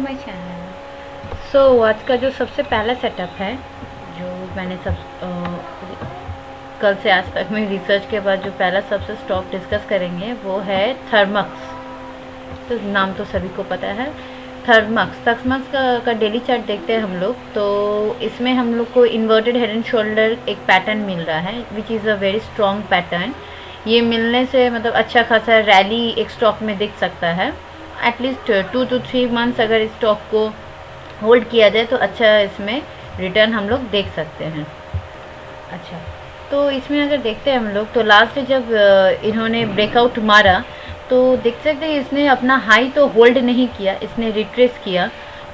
My channel. आज का जो सबसे पहला सेटअप है, जो मैंने कल से आज तक में रिसर्च के बाद जो पहला सबसे स्टॉक डिस्कस करेंगे वो है थर्मक्स। तो नाम तो सभी को पता है, थर्मक्स का डेली चार्ट देखते हैं हम लोग। तो इसमें हम लोग को इन्वर्टेड हेड एंड शोल्डर एक पैटर्न मिल रहा है which is a very strong pattern. ये मिलने से मतलब अच्छा खासा रैली एक स्टॉक में दिख सकता है। एटलीस्ट 2 to 3 मंथ्स अगर इस स्टॉक को होल्ड किया जाए तो अच्छा इसमें रिटर्न हम लोग देख सकते हैं। अच्छा, तो इसमें अगर देखते हैं हम लोग तो लास्ट जब इन्होंने ब्रेकआउट मारा तो देख सकते हैं इसने अपना हाई तो होल्ड नहीं किया, इसने रिट्रेस किया।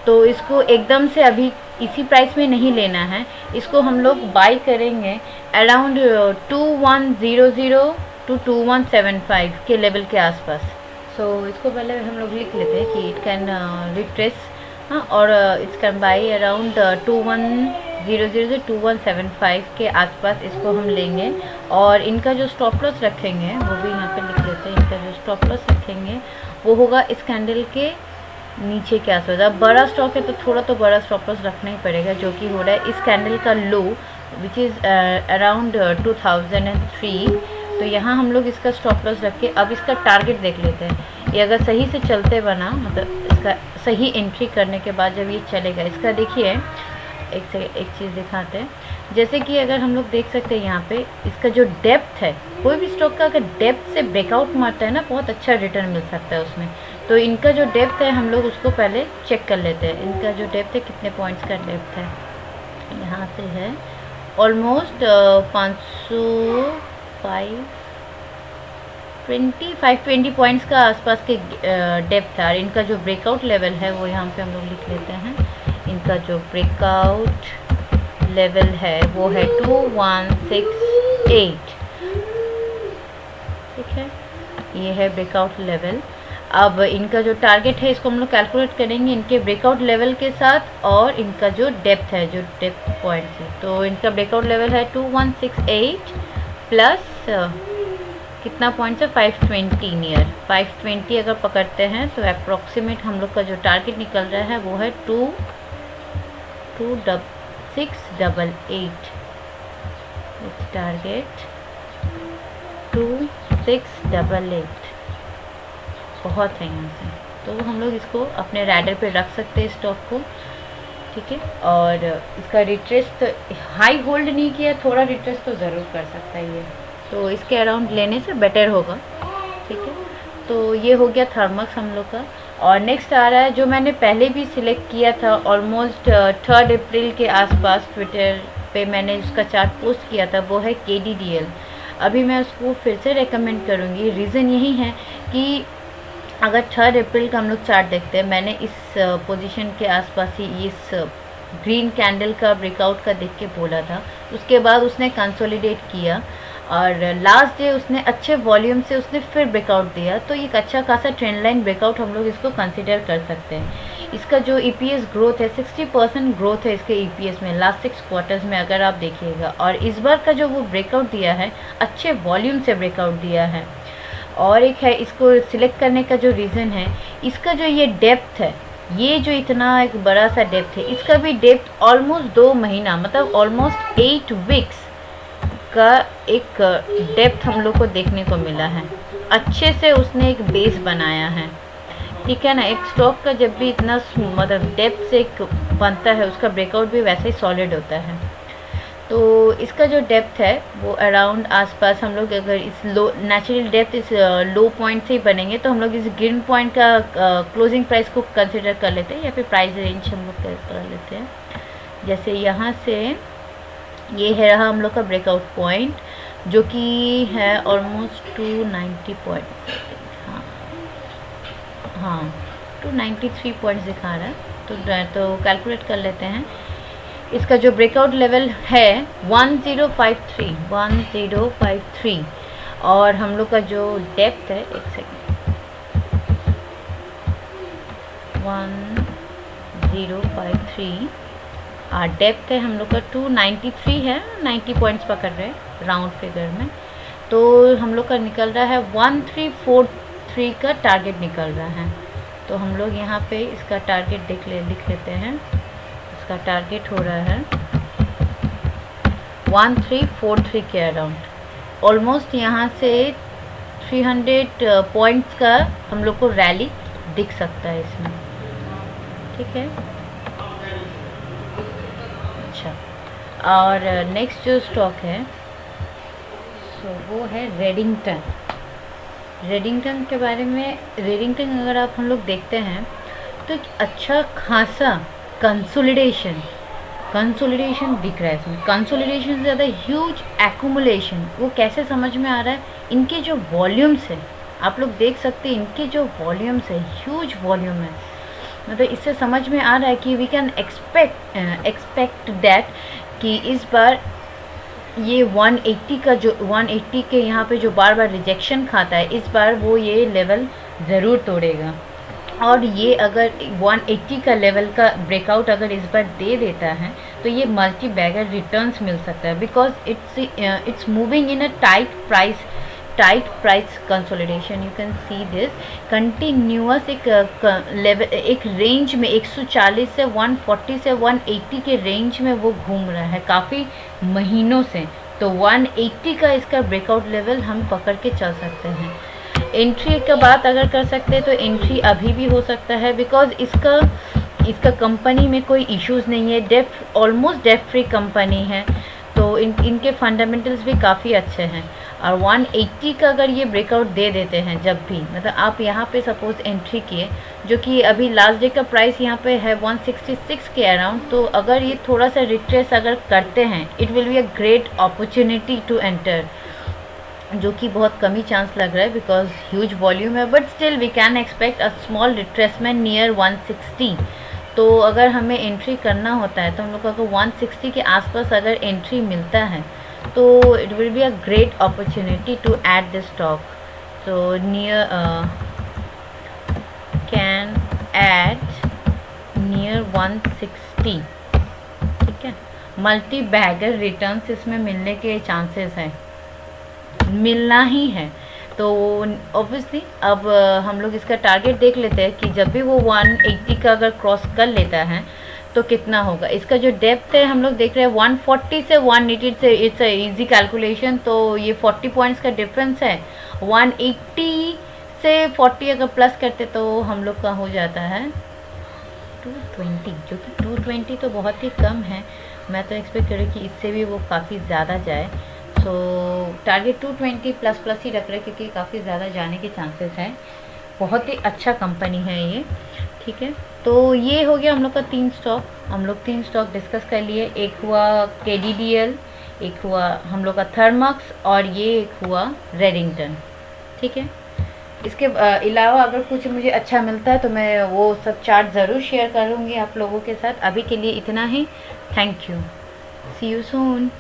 तो इसको एकदम से अभी इसी प्राइस में नहीं लेना है, इसको हम लोग बाई करेंगे अराउंड 2100 to 2175 के लेवल के आसपास। इसको पहले हम लोग लिख लेते हैं कि इट कैन रिट्रेस, हाँ, और इट्स कैन बाई अराउंड 2100 से 2175 के आसपास इसको हम लेंगे। और इनका जो स्टॉप लॉस रखेंगे वो भी यहाँ पे लिख लेते हैं। इनका जो स्टॉप लॉस रखेंगे वो होगा इस कैंडल के नीचे के आसपास। अब बड़ा स्टॉक है तो थोड़ा तो बड़ा स्टॉप लॉस रखना ही पड़ेगा, जो कि हो रहा है इस कैंडल का लो विच इज़ अराउंड 2003। तो यहाँ हम लोग इसका स्टॉप लॉस रख के अब इसका टारगेट देख लेते हैं। ये अगर सही से चलते बना, मतलब इसका सही एंट्री करने के बाद जब ये चलेगा, इसका देखिए एक चीज़ दिखाते हैं। जैसे कि अगर हम लोग देख सकते हैं यहाँ पे इसका जो डेप्थ है, कोई भी स्टॉक का अगर डेप्थ से ब्रेकआउट मारता है ना, बहुत अच्छा रिटर्न मिल सकता है उसमें। तो इनका जो डेप्थ है हम लोग उसको पहले चेक कर लेते हैं। इनका जो डेप्थ है, कितने पॉइंट्स का डेप्थ है, यहाँ से है ऑलमोस्ट 520 पॉइंट्स का आसपास के डेप्थ है। और इनका जो ब्रेकआउट लेवल है वो यहाँ पे हम लोग लिख लेते हैं। इनका जो ब्रेकआउट लेवल है वो है 2168, ठीक है, ये है ब्रेकआउट लेवल। अब इनका जो टारगेट है इसको हम लोग कैलकुलेट करेंगे इनके ब्रेकआउट लेवल के साथ और इनका जो डेप्थ है, जो डेप्थ पॉइंट है। तो इनका ब्रेकआउट लेवल है 2168 प्लस कितना पॉइंट्स है, 520 नियर 520 अगर पकड़ते हैं तो अप्रॉक्सीमेट हम लोग का जो टारगेट निकल रहा है वो है 2688। टारगेट 2688 बहुत है यहाँ से। तो हम लोग इसको अपने रैडर पे रख सकते हैं स्टॉक को, ठीक है। और इसका रिट्रेस तो हाई होल्ड नहीं किया, थोड़ा रिट्रेस तो ज़रूर कर सकता है ये, तो इसके अराउंड लेने से बेटर होगा, ठीक है। तो ये हो गया थर्मक्स हम लोग का। और नेक्स्ट आ रहा है जो मैंने पहले भी सिलेक्ट किया था, ऑलमोस्ट 3 अप्रैल के आसपास ट्विटर पे मैंने उसका चार्ट पोस्ट किया था, वो है KDDL। अभी मैं उसको फिर से रेकमेंड करूँगी। रीज़न यही है कि अगर 3 अप्रैल का हम लोग चार्ट देखते हैं, मैंने इस पोजीशन के आसपास ही इस ग्रीन कैंडल का ब्रेकआउट का देख के बोला था। उसके बाद उसने कंसोलिडेट किया और लास्ट डे उसने अच्छे वॉल्यूम से उसने फिर ब्रेकआउट दिया। तो एक अच्छा खासा ट्रेंड लाइन ब्रेकआउट हम लोग इसको कंसिडर कर सकते हैं। इसका जो EPS ग्रोथ है 60% ग्रोथ है इसके EPS में लास्ट 6 क्वार्टर्स में अगर आप देखिएगा। और इस बार का जो वो ब्रेकआउट दिया है, अच्छे वॉल्यूम से ब्रेकआउट दिया है। और एक है इसको सिलेक्ट करने का जो रीज़न है, इसका जो ये डेप्थ है, ये जो इतना एक बड़ा सा डेप्थ है, इसका भी डेप्थ ऑलमोस्ट 2 महीना, मतलब ऑलमोस्ट 8 वीक्स का एक डेप्थ हम लोग को देखने को मिला है। अच्छे से उसने एक बेस बनाया है, ठीक है ना। एक स्टॉक का जब भी इतना मतलब डेप्थ से एक बनता है, उसका ब्रेकआउट भी वैसे ही सॉलिड होता है। तो इसका जो डेप्थ है वो अराउंड आसपास हम लोग अगर इस लो नेचुरल डेप्थ इस लो पॉइंट से ही बनेंगे तो हम लोग इस ग्रीन पॉइंट का क्लोजिंग प्राइस को कंसिडर कर लेते हैं या फिर प्राइस रेंज हम लोग कर लेते हैं। जैसे यहाँ से ये है रहा हम लोग का ब्रेकआउट पॉइंट, जो कि है ऑलमोस्ट 290 पॉइंट, हाँ 293 पॉइंट्स दिखा रहा है। तो कैलकुलेट कर लेते हैं। इसका जो ब्रेकआउट लेवल है 1053 और हम लोग का जो डेप्थ है, एक सेकेंड, 1053 डेप्थ है हम लोग का 293 है, 90 पॉइंट्स पकड़ रहे हैं राउंड फिगर में। तो हम लोग का निकल रहा है 1343 का टारगेट निकल रहा है। तो हम लोग यहाँ पे इसका टारगेट लिख लेते हैं। इसका टारगेट हो रहा है 1343 के अराउंड। ऑलमोस्ट यहाँ से 300 पॉइंट्स का हम लोग को रैली दिख सकता है इसमें, ठीक है। अच्छा, और नेक्स्ट जो स्टॉक है सो वो है रेडिंगटन। रेडिंगटन के बारे में, रेडिंगटन अगर आप हम लोग देखते हैं तो अच्छा खासा कंसोलिडेशन दिख रहा है इसमें। कंसोलिडेशन से ज़्यादा ह्यूज एक्यूमुलेशन। वो कैसे समझ में आ रहा है, इनके जो वॉल्यूम्स है आप लोग देख सकते हैं, इनके जो वॉल्यूम्स है ह्यूज वॉल्यूम है। मतलब इससे समझ में आ रहा है कि वी कैन एक्सपेक्ट दैट कि इस बार ये 180 का जो 180 के यहाँ पे जो बार बार रिजेक्शन खाता है, इस बार वो ये लेवल ज़रूर तोड़ेगा। और ये अगर 180 का लेवल का ब्रेकआउट अगर इस बार दे देता है तो ये मल्टी बैगर रिटर्न्स मिल सकता है, because it's moving in a tight price consolidation. You can see this continuous एक लेवल, एक रेंज में 140 से 140 से 180 के रेंज में वो घूम रहा है काफ़ी महीनों से। तो 180 का इसका ब्रेकआउट लेवल हम पकड़ के चल सकते हैं। एंट्री का बात अगर कर सकते हैं तो एंट्री अभी भी हो सकता है, बिकॉज इसका कंपनी में कोई इश्यूज़ नहीं है, ऑलमोस्ट डेट फ्री कंपनी है, तो इनके फंडामेंटल्स भी काफ़ी अच्छे हैं। और 180 का अगर ये ब्रेकआउट दे देते हैं जब भी, मतलब आप यहाँ पे सपोज एंट्री किए, जो कि अभी लास्ट डे का प्राइस यहाँ पे है 166 के अराउंड, तो अगर ये थोड़ा सा रिट्रेस अगर करते हैं, it will be a great opportunity to enter, जो कि बहुत कम ही चांस लग रहा है बिकॉज ह्यूज वॉल्यूम है। But still we can expect a small retracement near 160। तो अगर हमें एंट्री करना होता है तो हम लोग को 160 के आसपास अगर एंट्री मिलता है तो it will be a great opportunity to add this stock. So near can add near 160, ठीक है। मल्टी बैगर रिटर्न्स इसमें मिलने के चांसेस हैं, मिलना ही है। तो ऑब्वियसली अब हम लोग इसका टारगेट देख लेते हैं कि जब भी वो 180 का अगर क्रॉस कर लेता है तो कितना होगा। इसका जो डेप्थ है हम लोग देख रहे हैं 140 से 180 से, इट्स इजी कैलकुलेशन। तो ये 40 पॉइंट्स का डिफरेंस है। 180 से 40 अगर प्लस करते तो हम लोग का हो जाता है 220, जो कि 220 तो बहुत ही कम है। मैं तो एक्सपेक्ट कर रही हूँ कि इससे भी वो काफ़ी ज़्यादा जाए। सो टारगेट 220 प्लस ही रख रहे हैं, क्योंकि काफ़ी ज़्यादा जाने के चांसेस हैं। बहुत ही अच्छा कंपनी है ये, ठीक है। तो ये हो गया हम लोग का 3 स्टॉक। हम लोग 3 स्टॉक डिस्कस कर लिए। एक हुआ KDDL, एक हुआ हम लोग का थर्मक्स, और ये एक हुआ रेडिंगटन, ठीक है। इसके अलावा अगर कुछ मुझे अच्छा मिलता है तो मैं वो सब चार्ट ज़रूर शेयर करूँगी आप लोगों के साथ। अभी के लिए इतना ही। Thank you, see you soon.